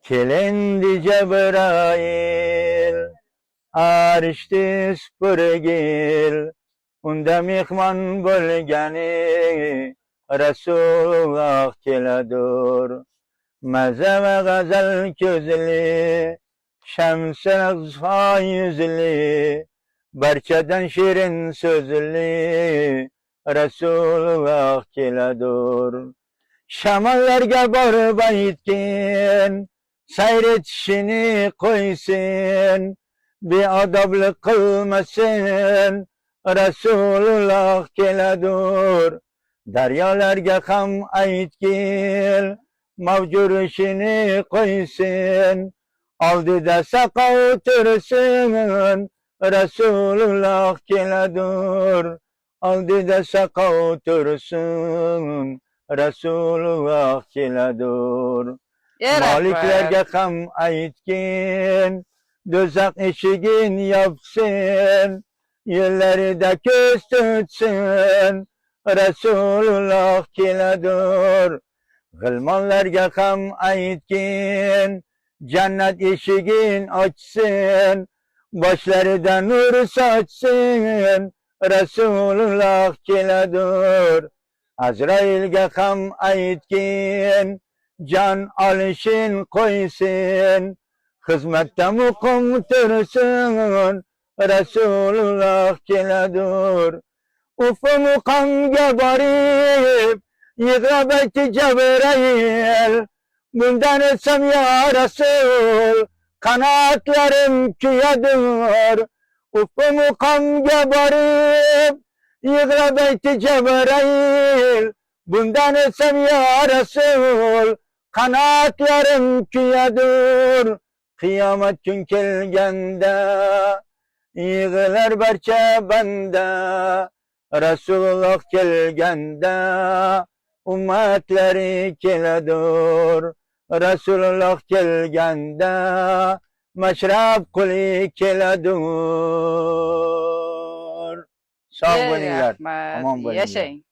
Kelendi Cebrail, arşti süpürgil, unda mihman bo'lgani Rasululloh keladur. Maza ve gazel közlü, şemsen zfa yüzlü, barchadan şirin sözlü Rasululloh keladur. Şamallarga borib aytgin, sayretishini qo'ysin, beadoblik qilmasin, Rasululloh keladur. Daryolarga ham aytgin, mavjur ishini qo'ysin, oldida saqov tursin, Rasululloh keladur. Oldida saqov tursin, Rasululloh keladur. Maliklarga ham aytgin, do'zax eshigin yopsin, yo'llarida ko'z tutsin, Rasululloh keladur. G'ilmonlarga ham aytgin, jannat eshigin ochsin, boshlaridan nur sochsin, Rasululloh keladur. Azrailga ham aytgin, jon olishin qo'ysin, xizmatda muqim tursin, Rasululloh keladur. Ufu muqamga borib, yig'lab aytdi Cebrail, bundan etsem ya Rasul, kanatlarım kuyadur. Ufu muqamga borib, yig'lab aytdi Cebrail, bundan etsem ya Resul, kanatlarım kuyadur. Kıyamet gün kelgende, yığılar barcha banda, Resulullah kelgende, ummatleri keladur. Resulullah kelgende, meşrab kuli keladur. Sağ olun. Rahmat. Aman bo'linglar. Yashang.